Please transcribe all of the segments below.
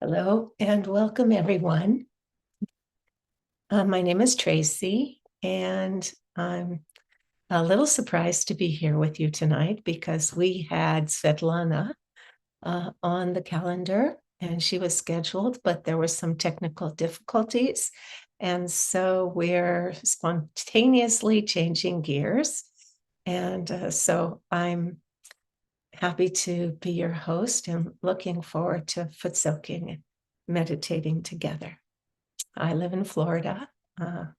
Hello and welcome, everyone. My name is Tracy, and I'm a little surprised to be here with you tonight because we had Svetlana on the calendar and she was scheduled, but there were some technical difficulties. And so we're spontaneously changing gears. And so I'm happy to be your host and looking forward to foot soaking and meditating together. I live in Florida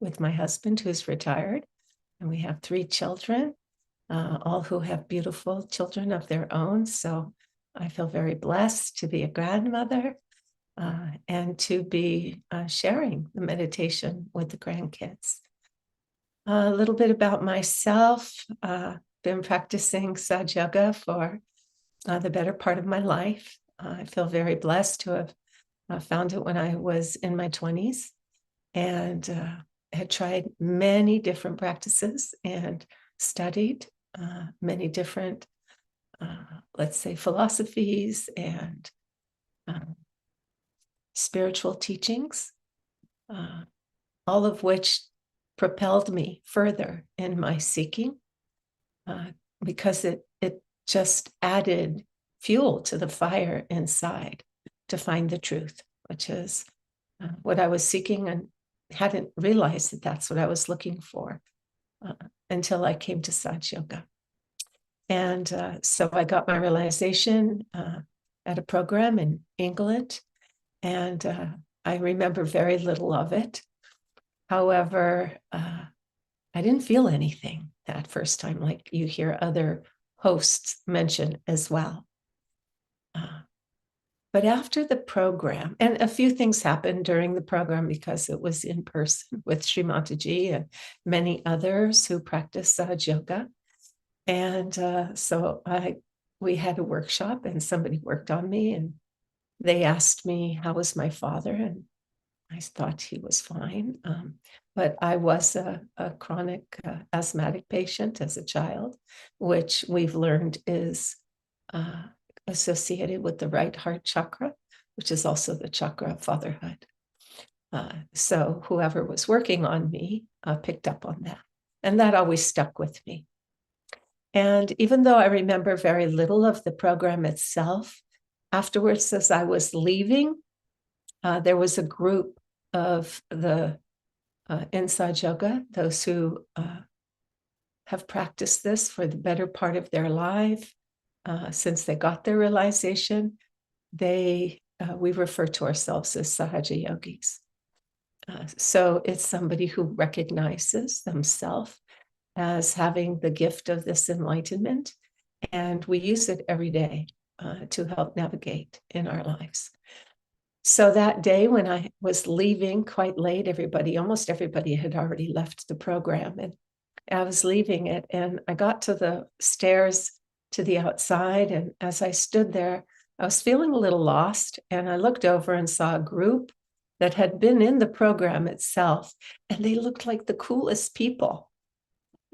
with my husband, who's retired, and we have 3 children, all who have beautiful children of their own. So I feel very blessed to be a grandmother and to be sharing the meditation with the grandkids. A little bit about myself. Been practicing Sahaja Yoga for the better part of my life. I feel very blessed to have found it when I was in my 20s and had tried many different practices and studied many different, let's say, philosophies and spiritual teachings, all of which propelled me further in my seeking because it just added fuel to the fire inside to find the truth, which is what I was seeking, and hadn't realized that that's what I was looking for until I came to Sahaja Yoga. And so I got my realization at a program in England, and I remember very little of it. However, I didn't feel anything that first time, like you hear other hosts mention as well. But after the program, and a few things happened during the program because it was in person with Sri Mataji and many others who practice Sahaja Yoga. And so we had a workshop and somebody worked on me and they asked me, how was my father? And I thought he was fine. But I was a chronic asthmatic patient as a child, which we've learned is associated with the right heart chakra, which is also the chakra of fatherhood. So whoever was working on me picked up on that. And that always stuck with me. And even though I remember very little of the program itself, afterwards, as I was leaving, there was a group of the inside yoga, those who have practiced this for the better part of their life, since they got their realization, we refer to ourselves as Sahaja Yogis. So it's somebody who recognizes themselves as having the gift of this enlightenment, and we use it every day to help navigate in our lives. So that day when I was leaving quite late, almost everybody had already left the program, and I was leaving it, and I got to the stairs to the outside, and as I stood there, I was feeling a little lost, and I looked over and saw a group that had been in the program itself, and they looked like the coolest people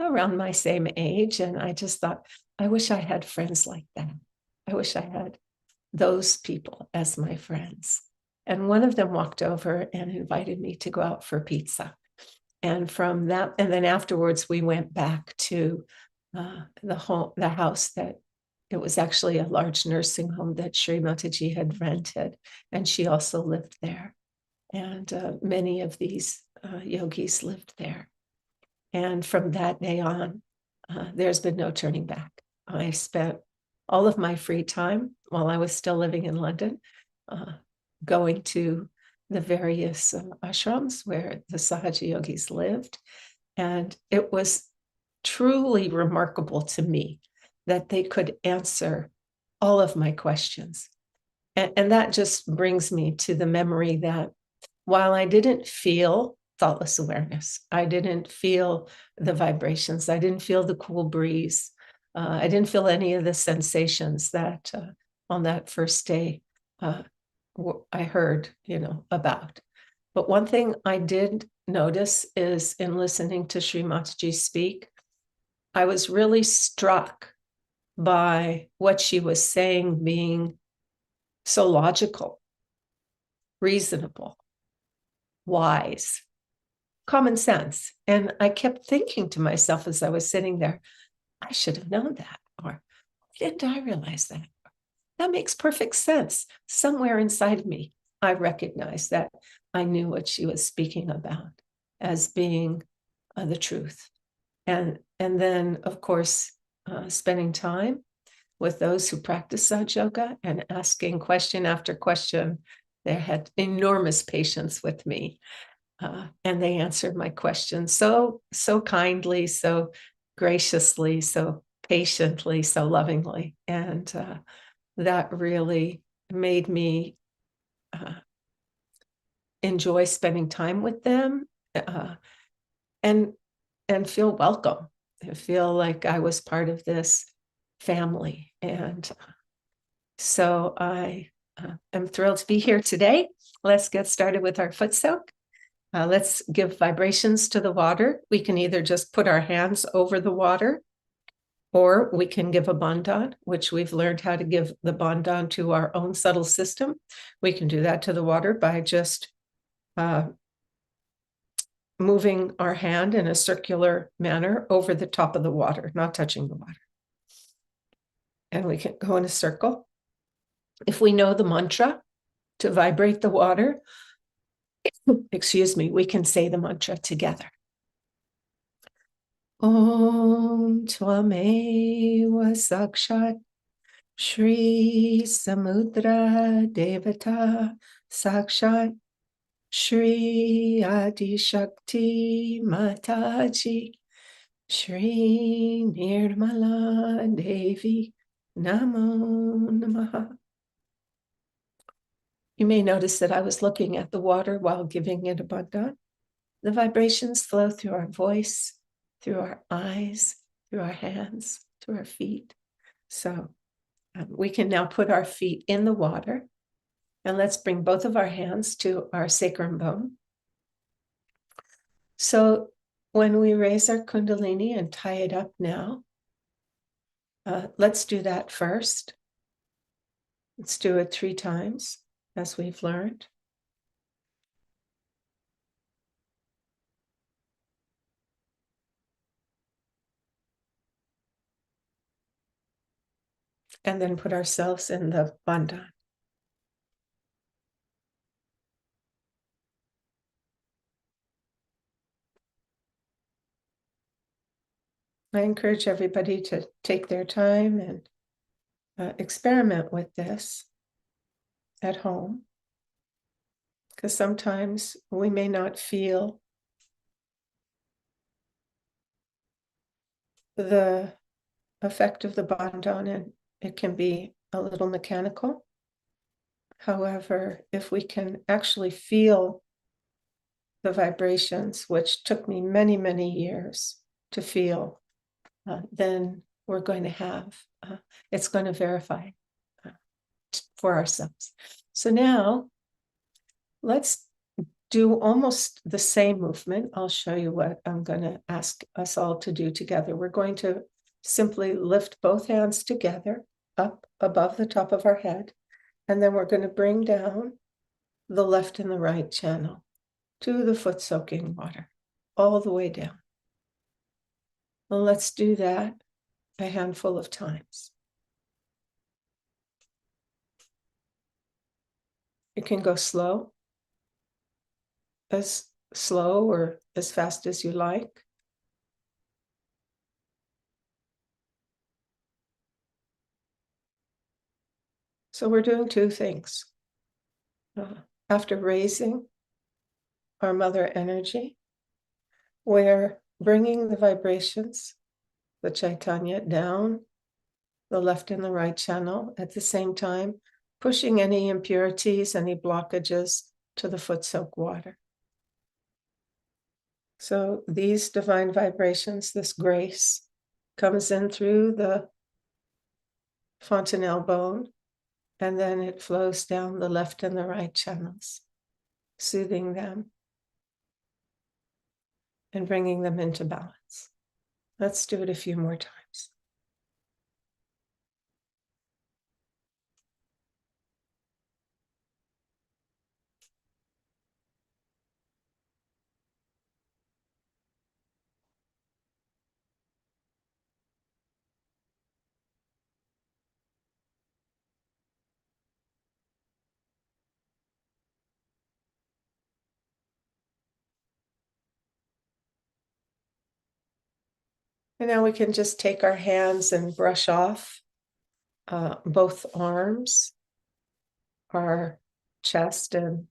around my same age, and I just thought, I wish I had friends like that. I wish I had those people as my friends. And one of them walked over and invited me to go out for pizza. And from that, and then afterwards, we went back to the house that it was actually a large nursing home that Sri Mataji had rented, and she also lived there. And many of these yogis lived there. And from that day on, there's been no turning back. I spent all of my free time while I was still living in London going to the various ashrams where the Sahaja Yogis lived. And it was truly remarkable to me that they could answer all of my questions. And that just brings me to the memory that while I didn't feel thoughtless awareness, I didn't feel the vibrations, I didn't feel the cool breeze, I didn't feel any of the sensations that on that first day I heard, about. But one thing I did notice is in listening to Sri Mataji speak, I was really struck by what she was saying being so logical. reasonable, wise, common sense. And I kept thinking to myself as I was sitting there, I should have known that. Or why didn't I realize that? That makes perfect sense. Somewhere inside of me, I recognized that I knew what she was speaking about as being the truth. And then, of course, spending time with those who practice Sahaja Yoga and asking question after question. They had enormous patience with me, and they answered my questions so kindly, so graciously, so patiently, so lovingly, and that really made me enjoy spending time with them, and feel welcome, feel like I was part of this family. And so I am thrilled to be here today. Let's get started with our Footsoak. Let's give vibrations to the water. We can either just put our hands over the water, or we can give a bandhan, which we've learned how to give the bandhan to our own subtle system. We can do that to the water by just moving our hand in a circular manner over the top of the water, not touching the water. And we can go in a circle. If we know the mantra to vibrate the water, excuse me, we can say the mantra together. Om Tvameva Sakshat Shri Samudra Devata Sakshat Shri Adi Shakti Mataji Shri Nirmala Devi Namo Namaha. You may notice that I was looking at the water while giving it a bandhan. The vibrations flow through our voice, through our eyes, through our hands, through our feet. So we can now put our feet in the water, and let's bring both of our hands to our sacrum bone. So when we raise our kundalini and tie it up now, let's do that first. Let's do it 3 times, as we've learned. And then put ourselves in the bandhan. I encourage everybody to take their time and experiment with this at home, because sometimes we may not feel the effect of the bandhan, and it can be a little mechanical. However, if we can actually feel the vibrations, which took me many, many years to feel, then we're going to have, it's going to verify for ourselves. So now let's do almost the same movement. I'll show you what I'm going to ask us all to do together. We're going to simply lift both hands together up above the top of our head, and then we're going to bring down the left and the right channel to the foot soaking water, all the way down. Well, let's do that a handful of times. You can go slow or as fast as you like. So we're doing 2 things. After raising our mother energy, we're bringing the vibrations, the Chaitanya, down the left and the right channel, at the same time pushing any impurities, any blockages to the foot soak water. So these divine vibrations, this grace, comes in through the fontanelle bone, and then it flows down the left and the right channels, soothing them and bringing them into balance. Let's do it a few more times. And now we can just take our hands and brush off both arms, our chest and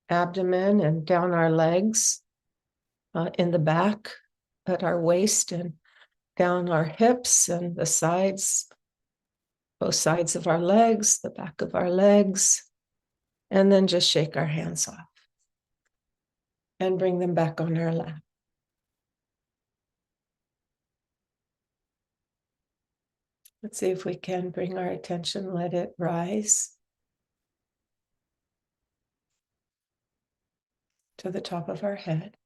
abdomen, and down our legs, in the back at our waist, and down our hips and the sides, both sides of our legs, the back of our legs, and then just shake our hands off and bring them back on our lap. Let's see if we can bring our attention, let it rise to the top of our head.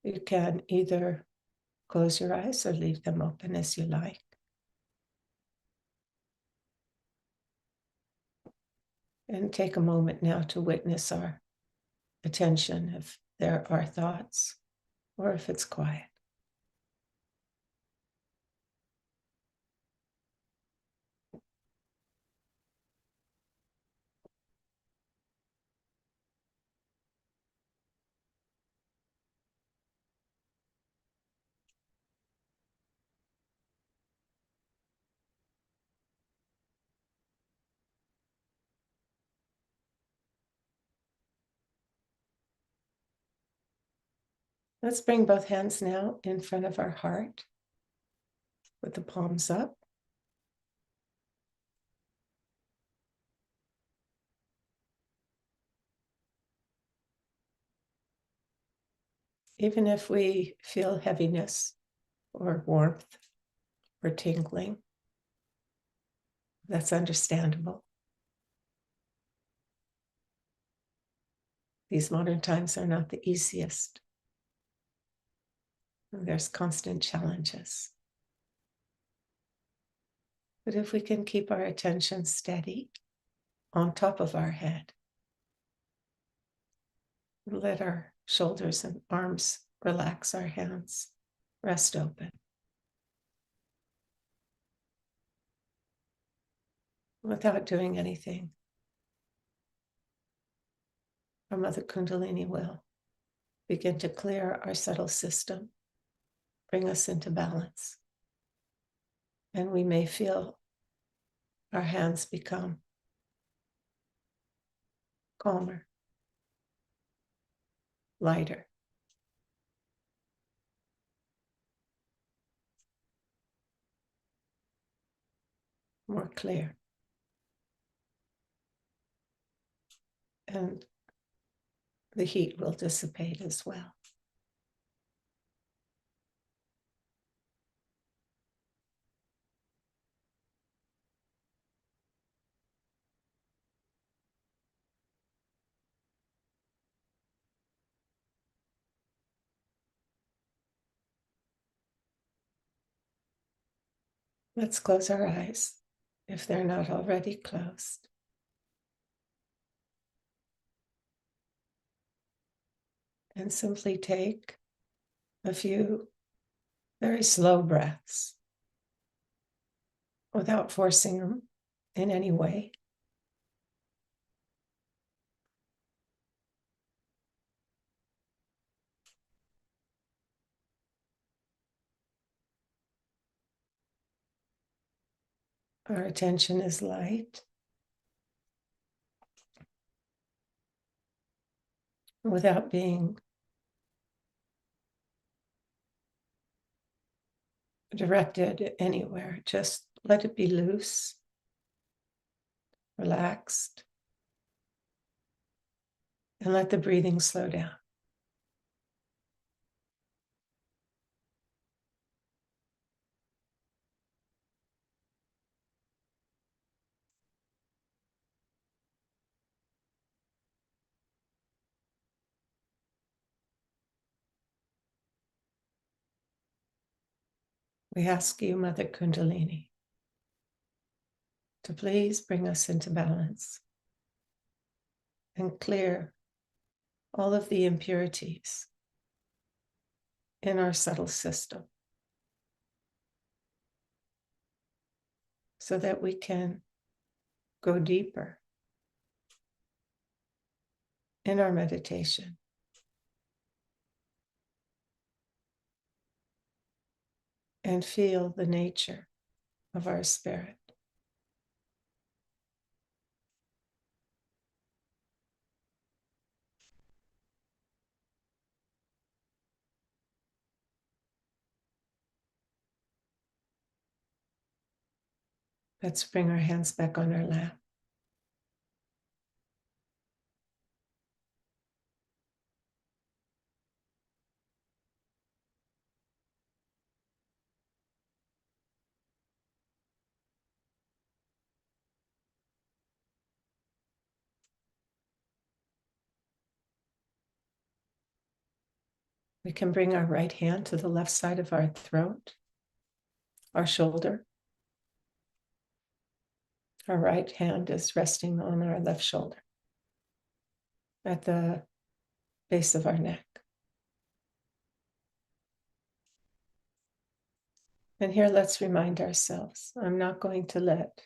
You can either close your eyes or leave them open as you like. And take a moment now to witness our attention, if there are thoughts or if it's quiet. Let's bring both hands now in front of our heart with the palms up. Even if we feel heaviness or warmth or tingling, that's understandable. These modern times are not the easiest. There's constant challenges. But if we can keep our attention steady on top of our head, let our shoulders and arms relax, our hands rest open. Without doing anything, our Mother Kundalini will begin to clear our subtle system, bring us into balance. And we may feel our hands become calmer, lighter. More clear. And the heat will dissipate as well. Let's close our eyes if they're not already closed. And simply take a few very slow breaths without forcing them in any way. Our attention is light, without being directed anywhere. Just let it be loose, relaxed, and let the breathing slow down. We ask you, Mother Kundalini, to please bring us into balance and clear all of the impurities in our subtle system so that we can go deeper in our meditation. and feel the nature of our spirit. Let's bring our hands back on our lap. We can bring our right hand to the left side of our throat, our shoulder. Our right hand is resting on our left shoulder at the base of our neck. And here, let's remind ourselves, I'm not going to let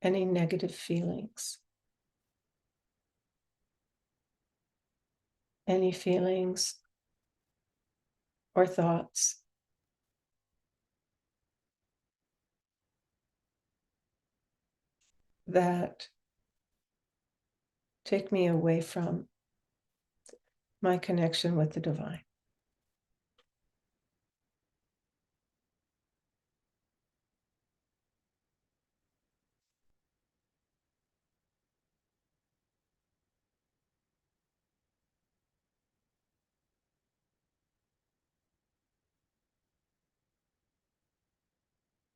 any negative feelings, any feelings or thoughts that take me away from my connection with the divine.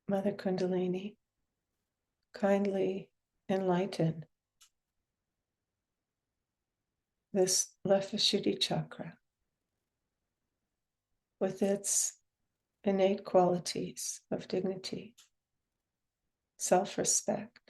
Mother Kundalini, kindly enlighten this left Vishuddhi chakra with its innate qualities of dignity, self-respect,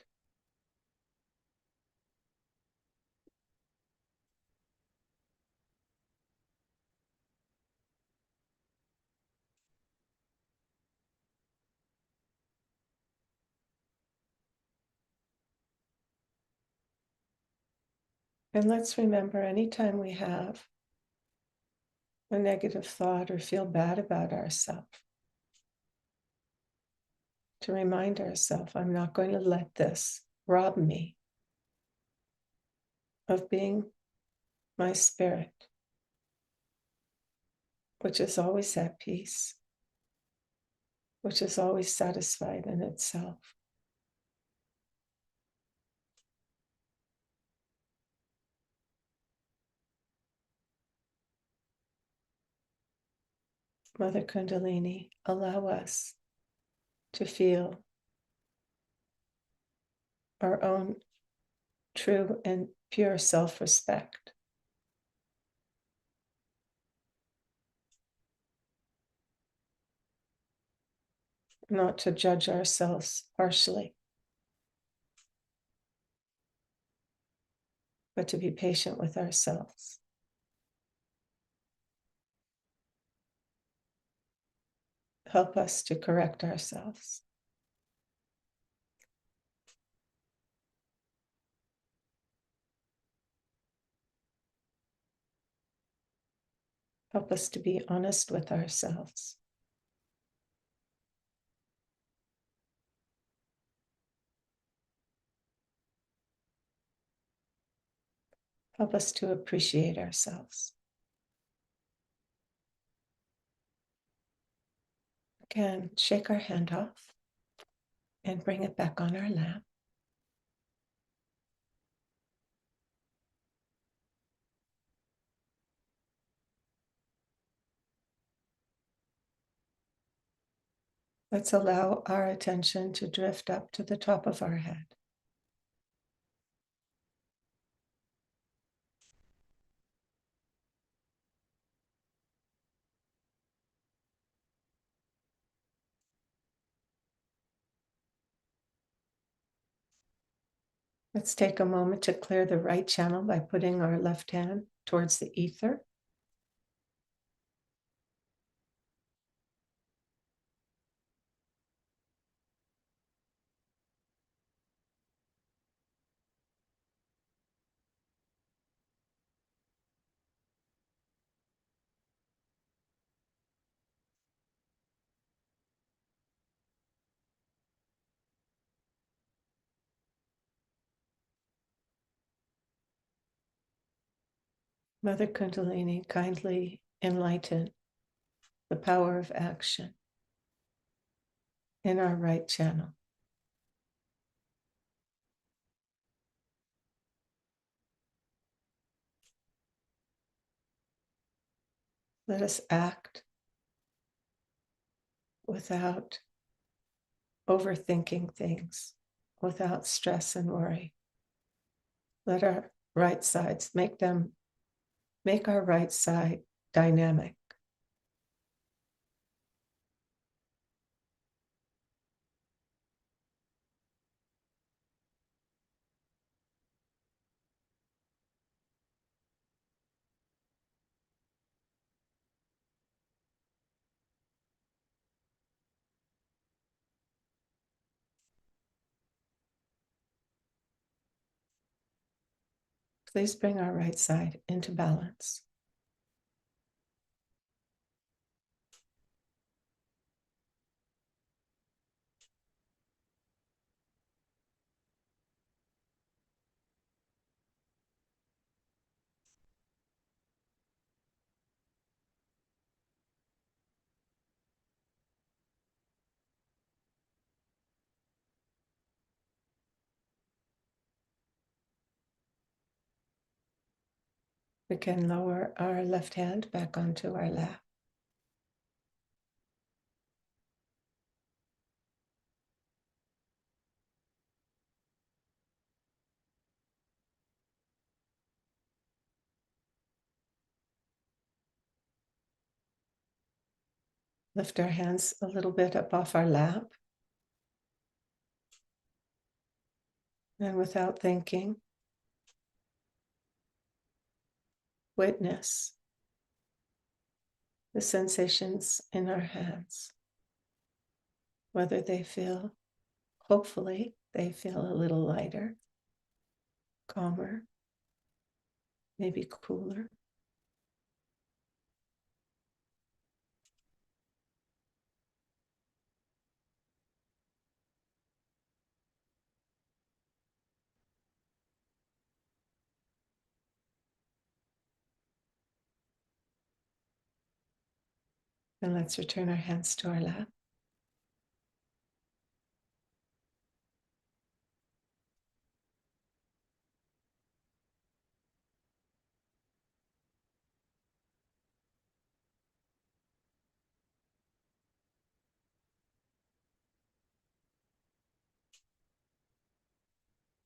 and let's remember, anytime we have a negative thought or feel bad about ourselves, to remind ourselves, I'm not going to let this rob me of being my spirit, which is always at peace, which is always satisfied in itself. Mother Kundalini, allow us to feel our own true and pure self-respect. Not to judge ourselves harshly, but to be patient with ourselves. Help us to correct ourselves. Help us to be honest with ourselves. Help us to appreciate ourselves. Again, shake our hand off and bring it back on our lap. Let's allow our attention to drift up to the top of our head. Let's take a moment to clear the right channel by putting our left hand towards the ether. Mother Kundalini, kindly enlighten the power of action in our right channel. Let us act without overthinking things, without stress and worry. Let our right sides make our right side dynamic. Please bring our right side into balance. We can lower our left hand back onto our lap. Lift our hands a little bit up off our lap. And without thinking, witness the sensations in our hands, whether they feel, hopefully, they feel a little lighter, calmer, maybe cooler. And let's return our hands to our lap.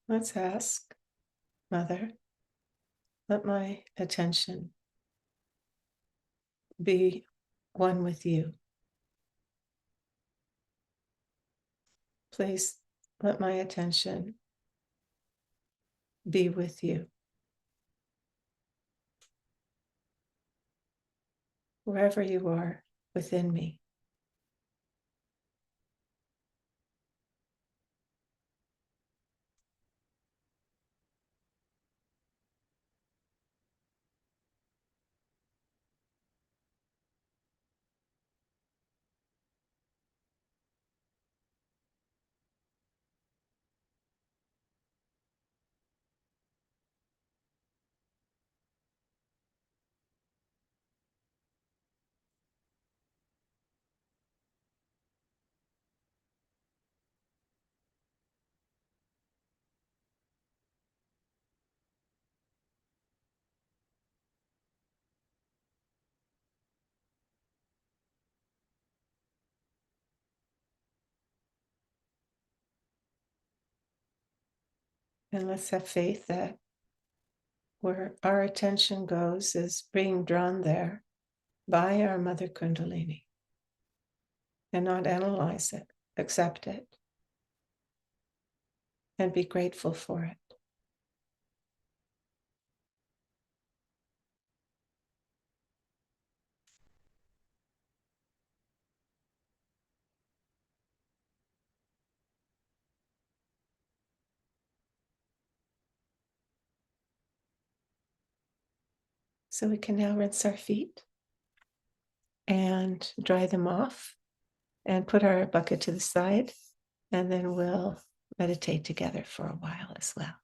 Let's ask, Mother, let my attention be one with you. Please let my attention be with you. Wherever you are within me. And let's have faith that where our attention goes is being drawn there by our Mother Kundalini. And not analyze it, accept it, and be grateful for it. So we can now rinse our feet and dry them off and put our bucket to the side, and then we'll meditate together for a while as well.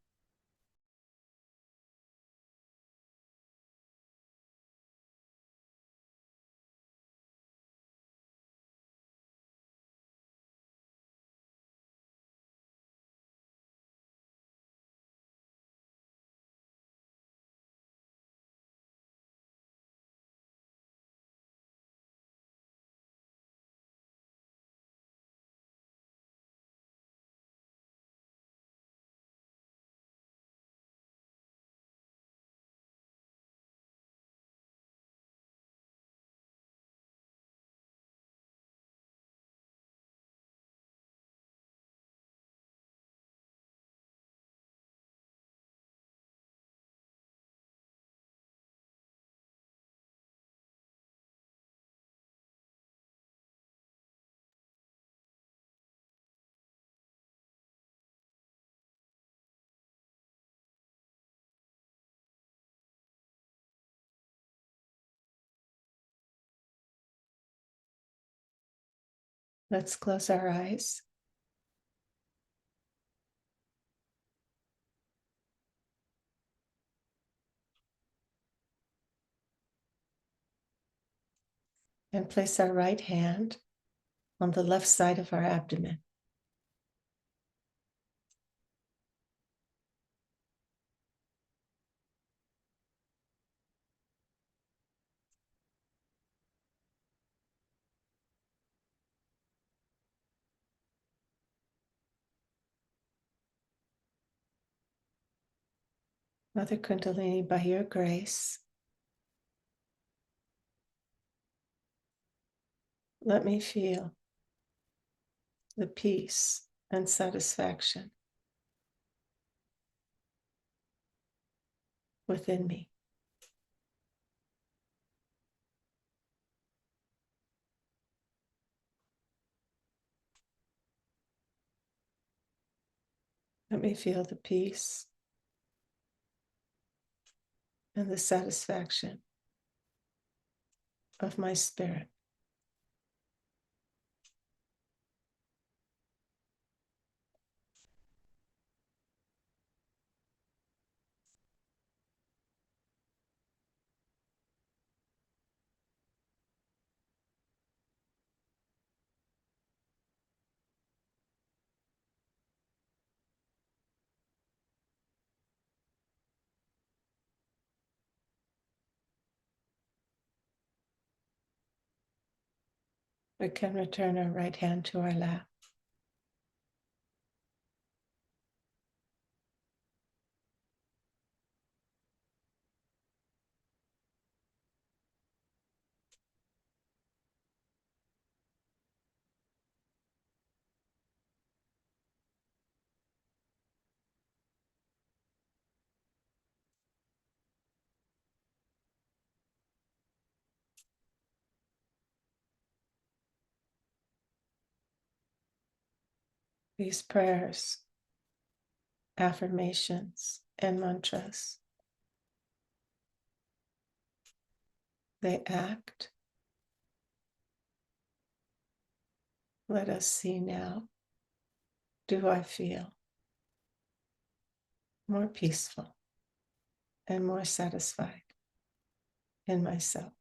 Let's close our eyes. And place our right hand on the left side of our abdomen. Mother Kundalini, by your grace, let me feel the peace and satisfaction within me. Let me feel the peace and the satisfaction of my spirit. We can return our right hand to our lap. These prayers, affirmations, and mantras, they act. Let us see now. Do I feel more peaceful and more satisfied in myself?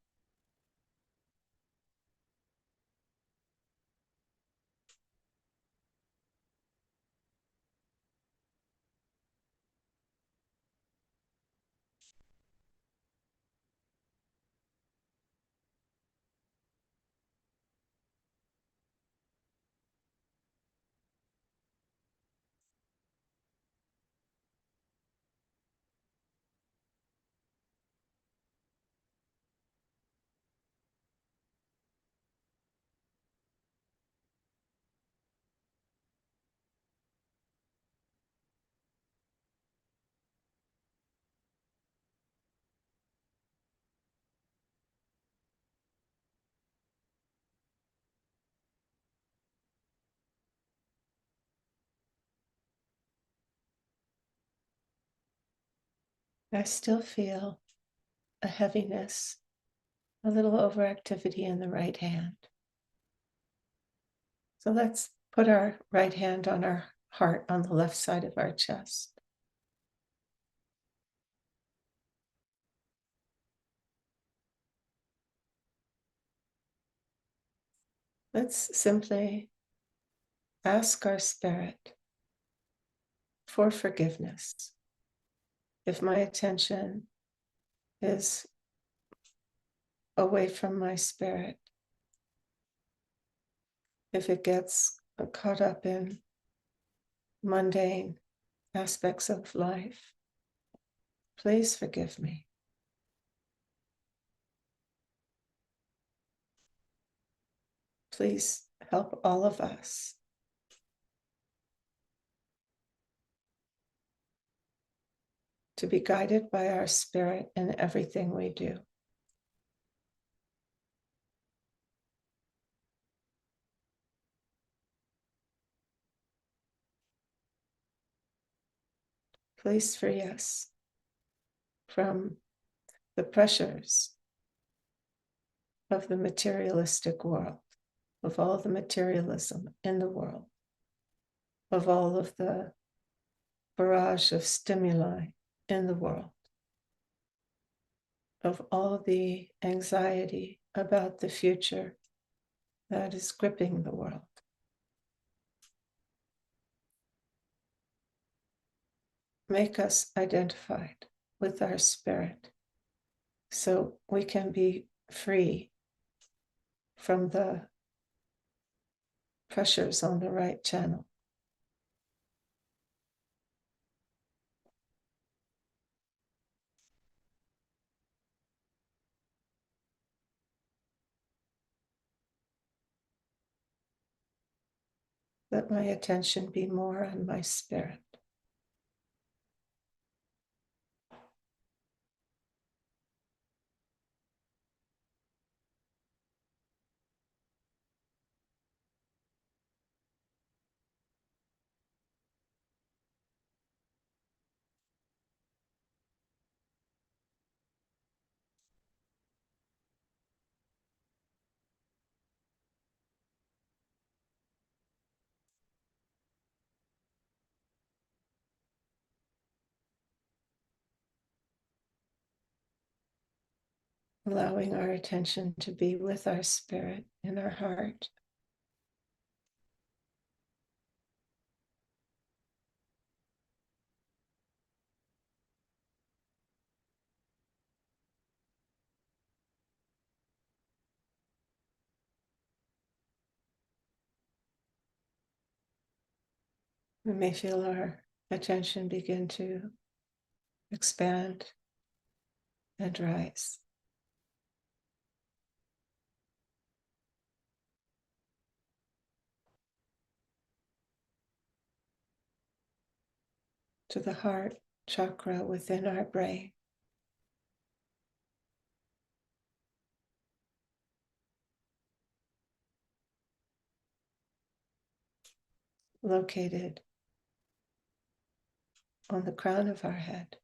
I still feel a heaviness, a little overactivity in the right hand. So let's put our right hand on our heart on the left side of our chest. Let's simply ask our spirit for forgiveness. If my attention is away from my spirit, if it gets caught up in mundane aspects of life, please forgive me. Please help all of us to be guided by our spirit in everything we do. Please free us from the pressures of the materialistic world. of all the materialism in the world, of all of the barrage of stimuli in the world, of all the anxiety about the future that is gripping the world. Make us identified with our spirit so we can be free from the pressures on the right channel. Let my attention be more on my spirit. Allowing our attention to be with our spirit in our heart. We may feel our attention begin to expand and rise. To the heart chakra within our brain. Located on the crown of our head.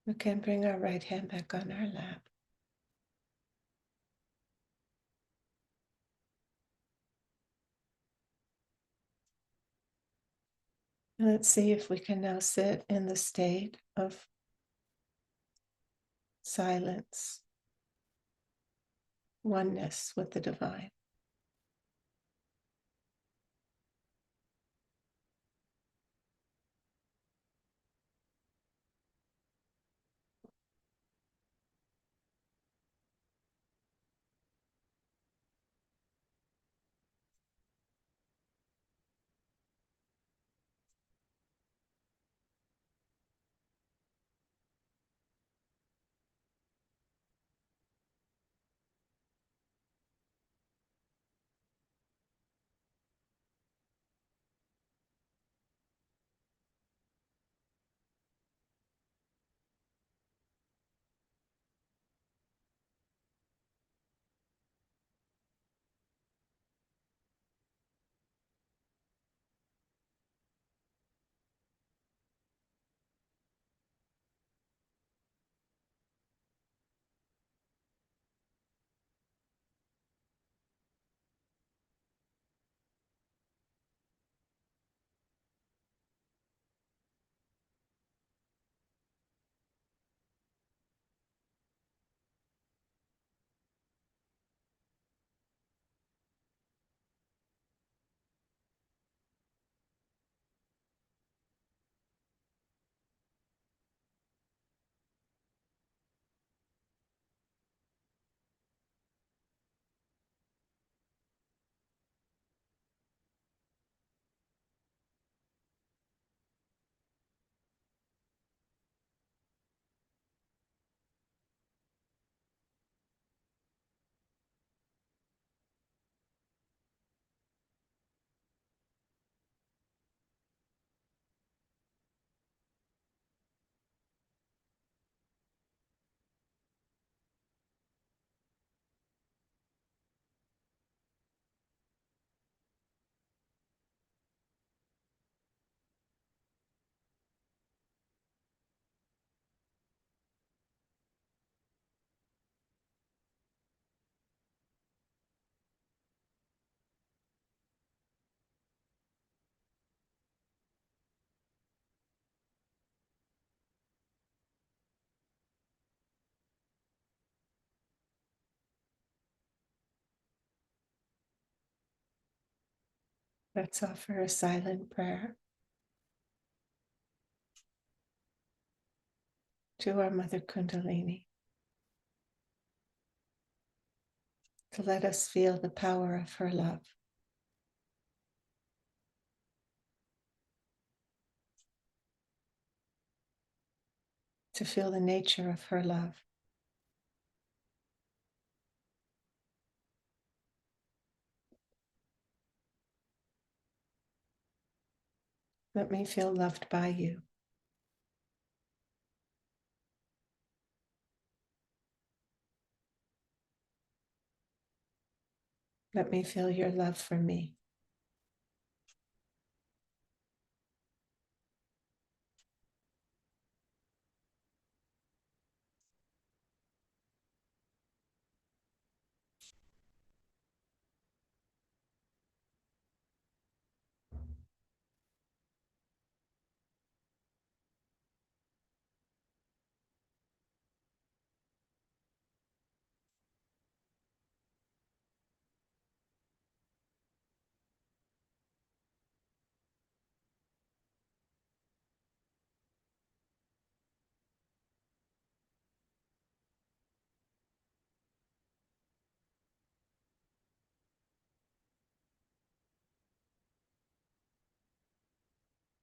We can bring our right hand back on our lap. And let's see if we can now sit in the state of silence, oneness with the divine. Let's offer a silent prayer to our Mother Kundalini to let us feel the power of her love. To feel the nature of her love. Let me feel loved by you. Let me feel your love for me.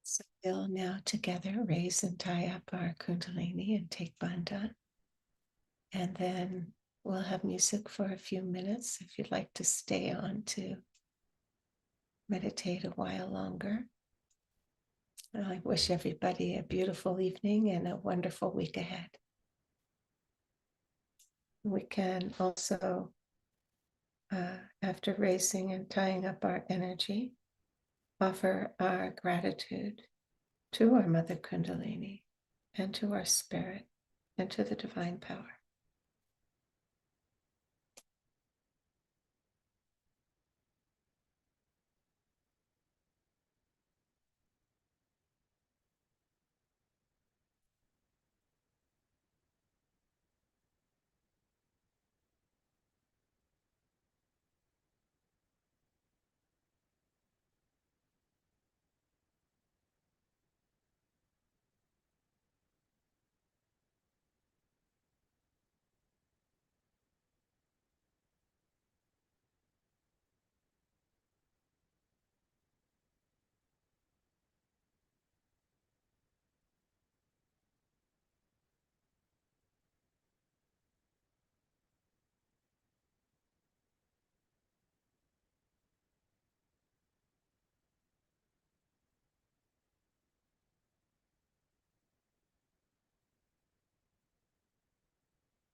So we'll now together raise and tie up our Kundalini and take Bandhan. And then we'll have music for a few minutes if you'd like to stay on to meditate a while longer. I wish everybody a beautiful evening and a wonderful week ahead. We can also, after raising and tying up our energy, offer our gratitude to our Mother Kundalini and to our spirit and to the divine power.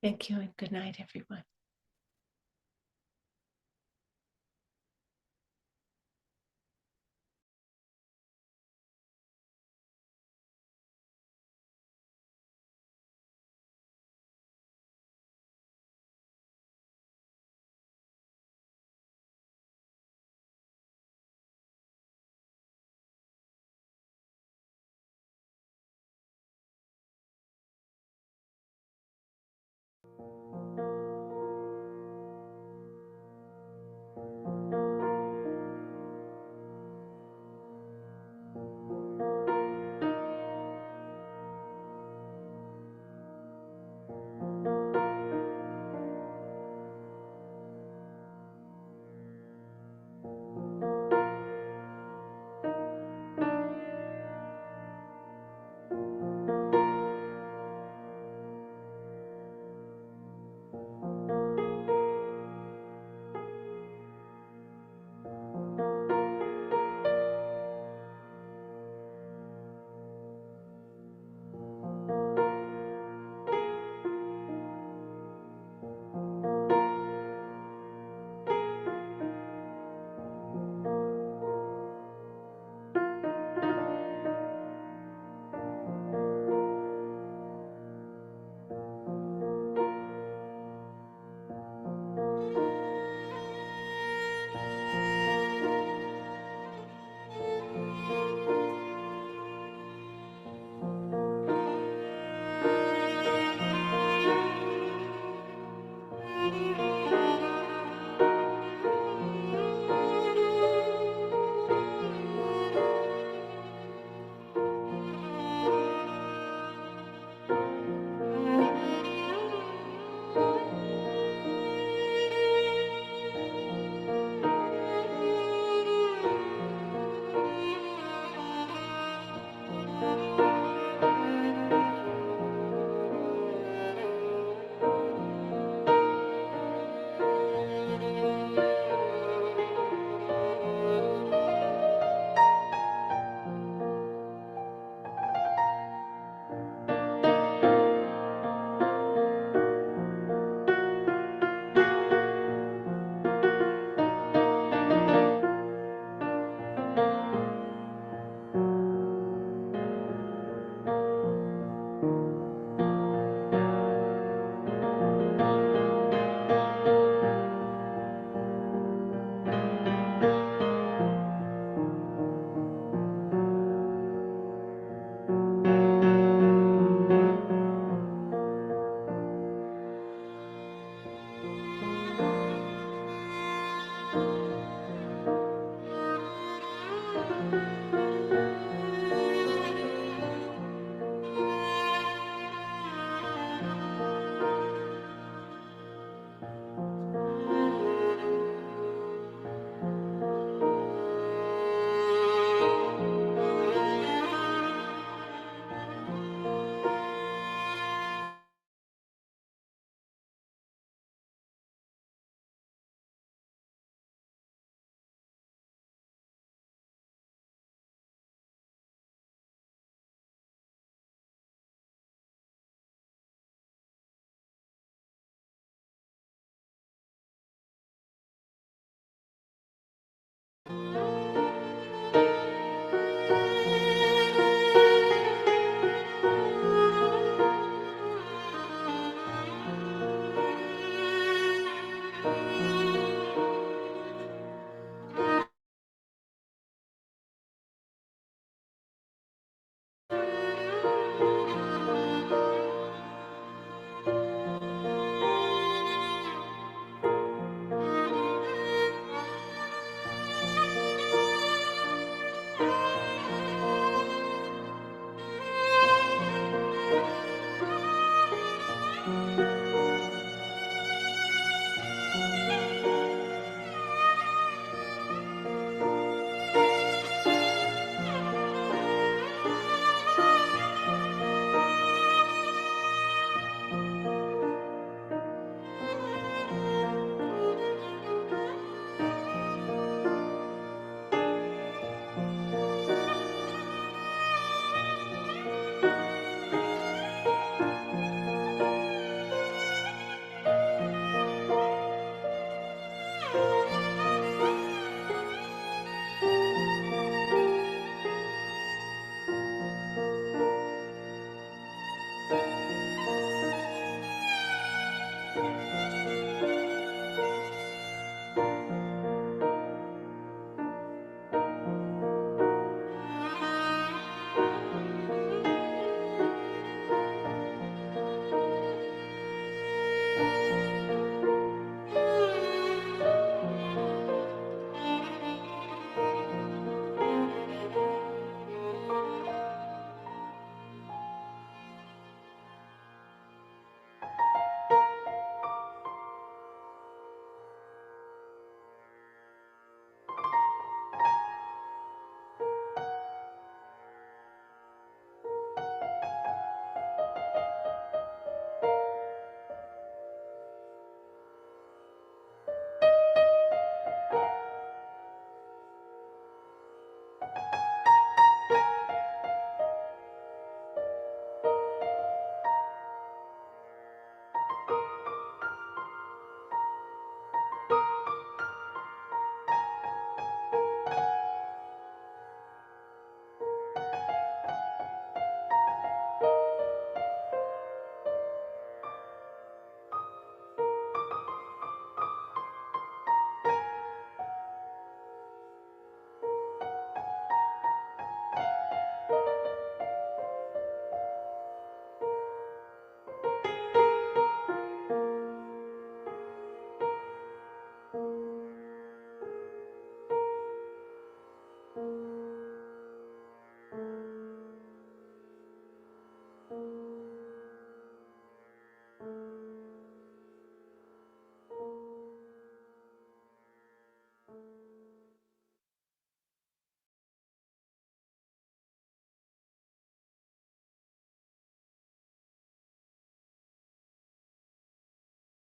Thank you and good night, everyone.